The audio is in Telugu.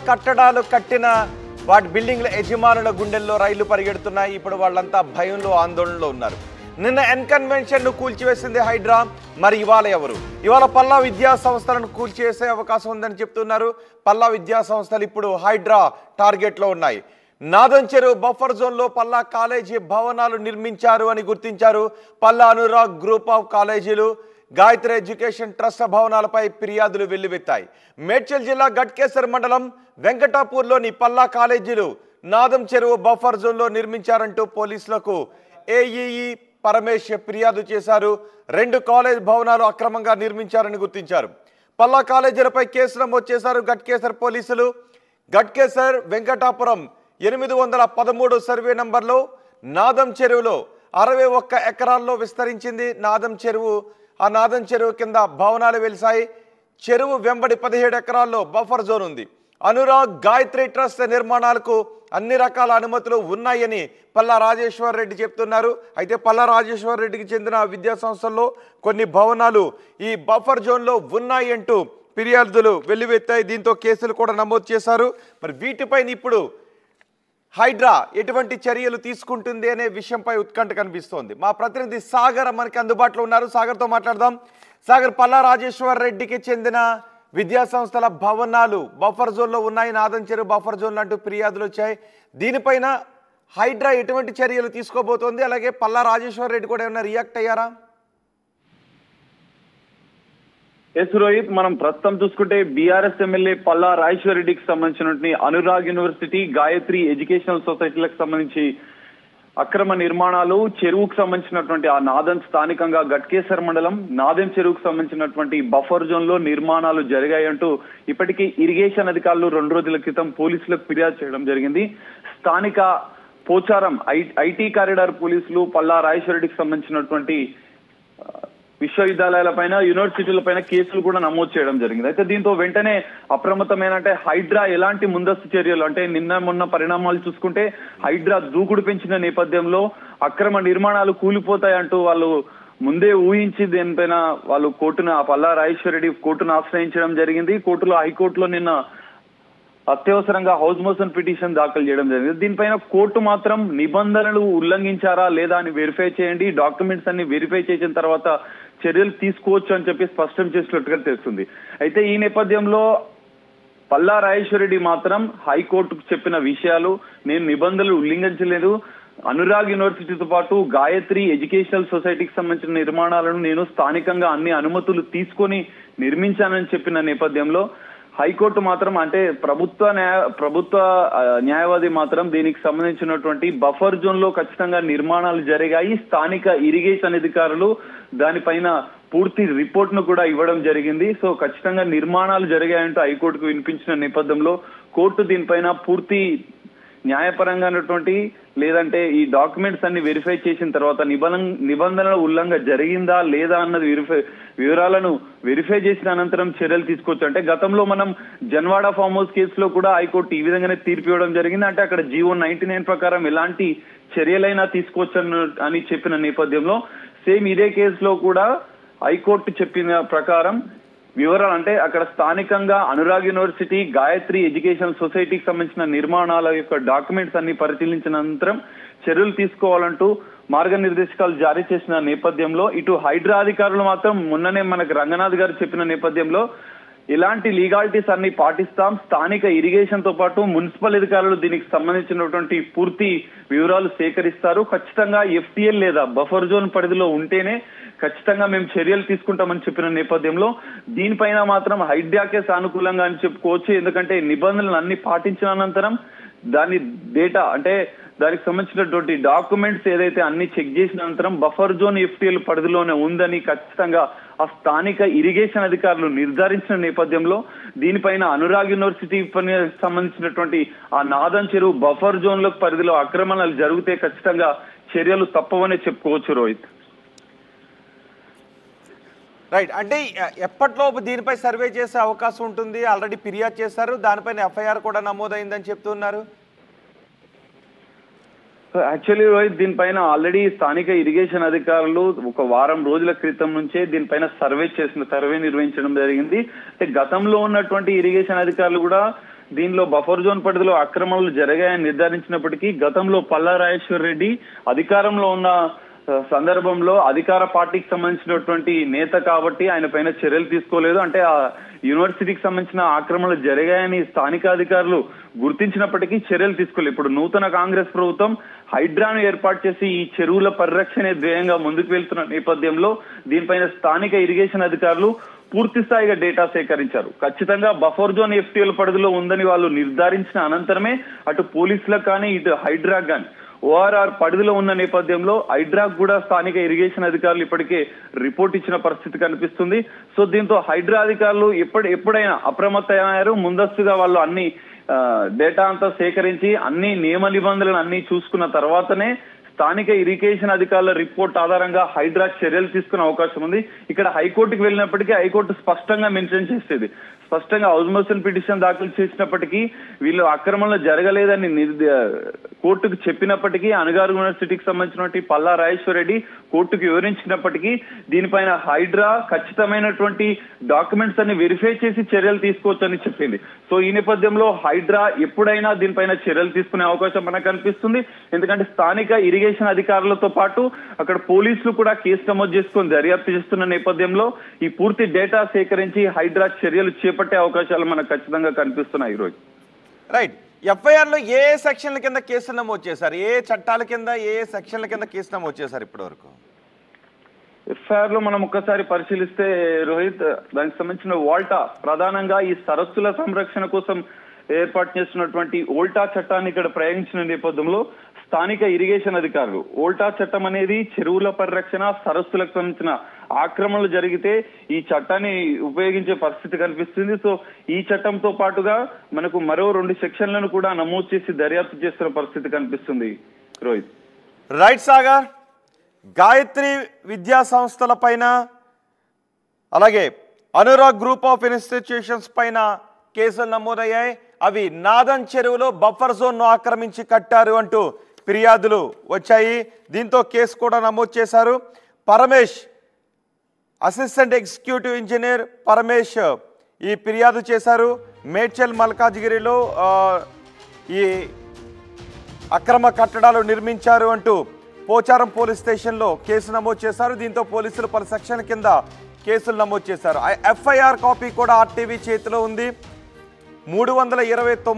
కట్టడాలు కట్టిన వాటి బిల్డింగ్ల యజమానుల గుండెల్లో రైళ్లు పరిగెడుతున్నాయి. ఇప్పుడు వాళ్ళంతా భయంలో ఆందోళనలో ఉన్నారు. నిన్న ఎన్కన్వెన్షన్ ను కూల్చివేసింది హైడ్రా. మరి ఇవాళ ఎవరు? ఇవాళ పల్లా విద్యా సంస్థలను కూల్చివేసే అవకాశం ఉందని చెప్తున్నారు. పల్లా విద్యా సంస్థలు ఇప్పుడు హైడ్రా టార్గెట్ లో ఉన్నాయి. నాదం చెరువు బఫర్ జోన్ లో పల్లా కాలేజీ భవనాలు నిర్మించారు అని గుర్తించారు. పల్లా అనురాగ్ గ్రూప్ ఆఫ్ కాలేజీలు, గాయత్రి ఎడ్యుకేషన్ ట్రస్ట్ భవనాలపై ఫిర్యాదులు వెల్లువెత్తాయి. మేడ్చల్ జిల్లా గట్కేసర్ మండలం వెంకటాపూర్లోని పల్లా కాలేజీలు నాదం చెరువు బఫర్ జోన్ లో నిర్మించారంటూ పోలీసులకు ఏఈఈ పరమేశ్ ఫిర్యాదు చేశారు. 2 కాలేజ్ భవనాలు అక్రమంగా నిర్మించారని గుర్తించారు. పల్లా కాలేజీలపై కేసు నమోదు చేశారు గట్కేసర్ పోలీసులు. గట్కేసర్ వెంకటాపురం 813 సర్వే నంబర్లో నాదం చెరువులో 61 ఎకరాల్లో విస్తరించింది నాదం చెరువు. ఆ నాదం చెరువు కింద భవనాలు వెలిసాయి. చెరువు వెంబడి 17 ఎకరాల్లో బఫర్ జోన్ ఉంది. అనురాగ్ గాయత్రి ట్రస్ట్ నిర్మాణాలకు అన్ని రకాల అనుమతులు ఉన్నాయని పల్లా రాజేశ్వర్ రెడ్డి చెప్తున్నారు. అయితే పల్లా రాజేశ్వర్ రెడ్డికి చెందిన విద్యా సంస్థల్లో కొన్ని భవనాలు ఈ బఫర్ జోన్లో ఉన్నాయి అంటూ ఫిర్యాదులు వెల్లువెత్తాయి. దీంతో కేసులు కూడా నమోదు చేశారు. మరి వీటిపైన ఇప్పుడు హైడ్రా ఎటువంటి చర్యలు తీసుకుంటుంది అనే విషయంపై ఉత్కంఠ కనిపిస్తోంది. మా ప్రతినిధి సాగర్ మనకి అందుబాటులో ఉన్నారు. సాగర్తో మాట్లాడదాం. సాగర్, పల్లా రాజేశ్వర్ రెడ్డికి చెందిన విద్యా సంస్థల భవనాలు బఫర్ జోన్లో ఉన్నాయి, నాదం చెరువు బఫర్ జోన్లు అంటూ ఫిర్యాదులు వచ్చాయి. దీనిపైన హైడ్రా ఎటువంటి చర్యలు తీసుకోబోతోంది? అలాగే పల్లా రాజేశ్వర్ రెడ్డి కూడా ఏమైనా రియాక్ట్ అయ్యారా? ఎస్ రోహిత్, మనం ప్రస్తుతం చూసుకుంటే బీఆర్ఎస్ ఎమ్మెల్యే పల్లా రాజేశ్వర్ రెడ్డికి సంబంధించినటువంటి అనురాగ్ యూనివర్సిటీ, గాయత్రి ఎడ్యుకేషనల్ సొసైటీలకు సంబంధించి అక్రమ నిర్మాణాలు, చెరువుకు సంబంధించినటువంటి ఆ నాదం స్థానికంగా గట్కేసర్ మండలం నాదం చెరువుకు సంబంధించినటువంటి బఫర్ జోన్ లో నిర్మాణాలు జరిగాయంటూ ఇప్పటికీ ఇరిగేషన్ అధికారులు 2 రోజుల క్రితం పోలీసులకు ఫిర్యాదు చేయడం జరిగింది. స్థానిక పోచారం ఐటీ కారిడార్ పోలీసులు పల్లా రాజేశ్వర్ రెడ్డికి సంబంధించినటువంటి విశ్వవిద్యాలయాలపైన, యూనివర్సిటీలపైన కేసులు కూడా నమోదు చేయడం జరిగింది. అయితే దీంతో వెంటనే అప్రమత్తమైన హైడ్రా ఎలాంటి ముందస్తు చర్యలు, అంటే నిన్న మొన్న పరిణామాలు చూసుకుంటే హైడ్రా దూకుడు పెంచిన నేపథ్యంలో అక్రమ నిర్మాణాలు కూలిపోతాయంటూ వాళ్ళు ముందే ఊహించి దీనిపైన వాళ్ళు పల్లా రాజేశ్వర్ రెడ్డి కోర్టును ఆశ్రయించడం జరిగింది. హైకోర్టులో నిన్న అత్యవసరంగా హౌస్ మోషన్ పిటిషన్ దాఖలు చేయడం జరిగింది. దీనిపైన కోర్టు మాత్రం నిబంధనలు ఉల్లంఘించారా లేదా అని వెరిఫై చేయండి, డాక్యుమెంట్స్ అన్ని వెరిఫై చేసిన తర్వాత చర్యలు తీసుకోవచ్చు అని చెప్పి స్పష్టం చేసినట్టుగా తెలుస్తుంది. అయితే ఈ నేపథ్యంలో పల్లా రాజేశ్వర్ రెడ్డి మాత్రం హైకోర్టుకు చెప్పిన విషయాలు, నేను నిబంధనలు ఉల్లంఘించలేదు, అనురాగ్ యూనివర్సిటీతో పాటు గాయత్రి ఎడ్యుకేషనల్ సొసైటీకి సంబంధించిన నిర్మాణాలను నేను స్థానికంగా అన్ని అనుమతులు తీసుకొని నిర్మించానని చెప్పిన నేపథ్యంలో హైకోర్టు మాత్రం, అంటే ప్రభుత్వ న్యాయవాది మాత్రం దీనికి సంబంధించినటువంటి బఫర్ జోన్ లో ఖచ్చితంగా నిర్మాణాలు జరిగాయి, స్థానిక ఇరిగేషన్ అధికారులు దానిపైన పూర్తి రిపోర్ట్ ను కూడా ఇవ్వడం జరిగింది. సో ఖచ్చితంగా నిర్మాణాలు జరిగాయంటూ హైకోర్టుకు వినిపించిన నేపథ్యంలో కోర్టు దీనిపైన పూర్తి న్యాయపరంగా లేదంటే ఈ డాక్యుమెంట్స్ అన్ని వెరిఫై చేసిన తర్వాత నిబంధనల ఉల్లంఘన జరిగిందా లేదా అన్నది వివరాలను వెరిఫై చేసిన అనంతరం చర్యలు తీసుకోవచ్చు. అంటే గతంలో మనం జన్వాడ ఫామ్ హౌస్ కేసులో కూడా హైకోర్టు ఈ విధంగానే తీర్పు ఇవ్వడం జరిగింది. అంటే అక్కడ జీవో 99 ప్రకారం ఎలాంటి చర్యలైనా తీసుకోవచ్చు అని చెప్పిన నేపథ్యంలో సేమ్ ఇదే కేసులో కూడా హైకోర్టు చెప్పిన ప్రకారం వివరాలు, అంటే అక్కడ స్థానికంగా అనురాగ్ యూనివర్సిటీ, గాయత్రి ఎడ్యుకేషన్ సొసైటీకి సంబంధించిన నిర్మాణాల యొక్క డాక్యుమెంట్స్ అన్ని పరిశీలించిన అనంతరం చర్యలు తీసుకోవాలంటూ మార్గనిర్దేశకాలు జారీ చేసిన నేపథ్యంలో ఇటు హైడ్రా అధికారులు మాత్రం మొన్ననే మనకు రంగనాథ్ గారు చెప్పిన నేపథ్యంలో ఇలాంటి లీగాలిటీస్ అన్ని పాటిస్తాం, స్థానిక ఇరిగేషన్ తో పాటు మున్సిపల్ అధికారులు దీనికి సంబంధించినటువంటి పూర్తి వివరాలు సేకరిస్తారు, ఖచ్చితంగా ఎఫ్టీఎల్ లేదా బఫర్ జోన్ పరిధిలో ఉంటేనే ఖచ్చితంగా మేము చర్యలు తీసుకుంటామని చెప్పిన నేపథ్యంలో దీనిపైన మాత్రం హైడ్రాకే సానుకూలంగా అని చెప్పుకోవచ్చు. ఎందుకంటే నిబంధనలు అన్ని పాటించిన అనంతరం దాని డేటా, అంటే దానికి సంబంధించినటువంటి డాక్యుమెంట్స్ ఏదైతే అన్ని చెక్ చేసిన అనంతరం బఫర్ జోన్ ఎఫ్టీఎల్ పరిధిలోనే ఉందని ఖచ్చితంగా ఆ స్థానిక ఇరిగేషన్ అధికారులు నిర్ధారించిన నేపథ్యంలో దీనిపైన అనురాగ్ యూనివర్సిటీ సంబంధించినటువంటి ఆ నాదం చెరువు బఫర్ జోన్ లో పరిధిలో ఆక్రమణలు జరిగితే ఖచ్చితంగా చర్యలు తప్పవనే చెప్పుకోవచ్చు రోహిత్. రైట్, అంటే ఎప్పటిలోపు దీనిపై సర్వే చేసే అవకాశం ఉంటుంది? ఆల్రెడీ ఫిర్యాదు చేశారు, దానిపైన ఎఫ్ఐఆర్ కూడా నమోదైందని చెప్తున్నారు. యాక్చువల్లీ రోహిత్, దీనిపైన ఆల్రెడీ స్థానిక ఇరిగేషన్ అధికారులు 1 వారం రోజుల క్రితం నుంచే దీనిపైన సర్వే నిర్వహించడం జరిగింది. అంటే గతంలో ఉన్నటువంటి ఇరిగేషన్ అధికారులు కూడా దీనిలో బఫర్ జోన్ పరిధిలో అక్రమాలు జరిగాయని నిర్ధారించినప్పటికీ గతంలో పల్లా రాజేశ్వర్ రెడ్డి అధికారంలో ఉన్న సందర్భంలో అధికార పార్టీకి సంబంధించినటువంటి నేత కాబట్టి ఆయన పైన చర్యలు తీసుకోలేదు. అంటే ఆ యూనివర్సిటీకి సంబంధించిన ఆక్రమణలు జరిగాయని స్థానిక అధికారులు గుర్తించినప్పటికీ చర్యలు తీసుకోలేదు. ఇప్పుడు నూతన కాంగ్రెస్ ప్రభుత్వం హైడ్రాను ఏర్పాటు చేసి ఈ చెరువుల పరిరక్షణే ధ్యేయంగా ముందుకు వెళ్తున్న నేపథ్యంలో దీనిపైన స్థానిక ఇరిగేషన్ అధికారులు పూర్తి స్థాయిగా డేటా సేకరించారు. ఖచ్చితంగా బఫర్ జోన్ ఎఫ్టీఎల్ పరిధిలో ఉందని వాళ్ళు నిర్ధారించిన అనంతరమే అటు పోలీసులకు కానీ ఇటు హైడ్రాక్ కానీ ఓఆర్ఆర్ పరిధిలో ఉన్న నేపథ్యంలో హైడ్రాక్ కూడా స్థానిక ఇరిగేషన్ అధికారులు ఇప్పటికే రిపోర్ట్ ఇచ్చిన పరిస్థితి కనిపిస్తుంది. సో దీంతో హైడ్రా అధికారులు ఎప్పుడైనా అప్రమత్తమయ్యారు. ముందస్తుగా వాళ్ళు అన్ని డేటా అంతా సేకరించి అన్ని నియమ నిబంధనలను అన్ని చూసుకున్న తర్వాతనే స్థానిక ఇరిగేషన్ అధికారుల రిపోర్ట్ ఆధారంగా హైడ్రాక్ చర్యలు తీసుకునే అవకాశం ఉంది. ఇక్కడ హైకోర్టుకు వెళ్ళినప్పటికీ హైకోర్టు స్పష్టంగా మెన్షన్ చేసేది, స్పష్టంగా హౌస్ మోషన్ పిటిషన్ దాఖలు చేసినప్పటికీ వీళ్ళు ఆక్రమణలు జరగలేదని కోర్టుకు చెప్పినప్పటికీ అనుగారు యూనివర్సిటీకి సంబంధించినటువంటి పల్లా రాజేశ్వర్ రెడ్డి కోర్టుకు వివరించినప్పటికీ దీనిపైన హైడ్రా ఖచ్చితమైనటువంటి డాక్యుమెంట్స్ అన్ని వెరిఫై చేసి చర్యలు తీసుకోవచ్చని చెప్పింది. సో ఈ నేపథ్యంలో హైడ్రా ఎప్పుడైనా దీనిపైన చర్యలు తీసుకునే అవకాశం మనకు కనిపిస్తుంది. ఎందుకంటే స్థానిక ఇరిగేషన్ అధికారులతో పాటు అక్కడ పోలీసులు కూడా కేసు నమోదు చేసుకుని దర్యాప్తు చేస్తున్న నేపథ్యంలో ఈ పూర్తి డేటా సేకరించి హైడ్రా చర్యలు చేపట్టే అవకాశాలు మనకు ఖచ్చితంగా కనిపిస్తున్నాయి ఈరోజు. రైట్. ఎఫ్ఐఆర్లో ఏ సెక్షన్ల కింద కేసులు నమోదు చేశారు, ఏ చట్టాల కింద ఏ సెక్షన్ల కింద కేసు నమోదు చేశారు ఇప్పటి వరకు? ఎఫ్ఐఆర్ లో మనం ఒక్కసారి పరిశీలిస్తే రోహిత్, దానికి సంబంధించిన ఓల్టా ప్రధానంగా ఈ సరస్సుల సంరక్షణ కోసం ఏర్పాటు చేస్తున్నటువంటి ఓల్టా చట్టాన్ని ఇక్కడ ప్రయోగించిన నేపథ్యంలో స్థానిక ఇరిగేషన్ అధికారులు ఓల్టా చట్టం అనేది చెరువుల పరిరక్షణ సరస్సులకు సంబంధించిన ఆక్రమణలు జరిగితే ఈ చట్టాన్ని ఉపయోగించే పరిస్థితి కనిపిస్తుంది. సో ఈ చట్టంతో పాటుగా మనకు మరో 2 సెక్షన్లను కూడా నమోదు చేసి దర్యాప్తు చేస్తున్న పరిస్థితి కనిపిస్తుంది రోహిత్. రైట్ సాగర్, గాయత్రి విద్యా సంస్థల పైన అలాగే అనురాగ్ గ్రూప్ ఆఫ్ ఇన్స్టిట్యూషన్స్ పైన కేసులు నమోదయ్యాయి. అవి నాదన్ చెరువులో బఫర్ జోన్ను ఆక్రమించి కట్టారు అంటూ ఫిర్యాదులు వచ్చాయి. దీంతో కేసు కూడా నమోదు చేశారు. Paramesh, assistant executive engineer Paramesh ఈ ఫిర్యాదు చేశారు. మేడ్చల్ మల్కాజ్గిరిలో ఈ అక్రమ కట్టడాలు నిర్మించారు అంటూ పోచారం పోలీస్ స్టేషన్లో కేసు నమోదు చేశారు. దీంతో పోలీసులు పలు సెక్షన్ల కింద కేసులు నమోదు చేశారు. ఎఫ్ఐఆర్ కాపీ కూడా ఆర్టీవీ చేతిలో ఉంది. 329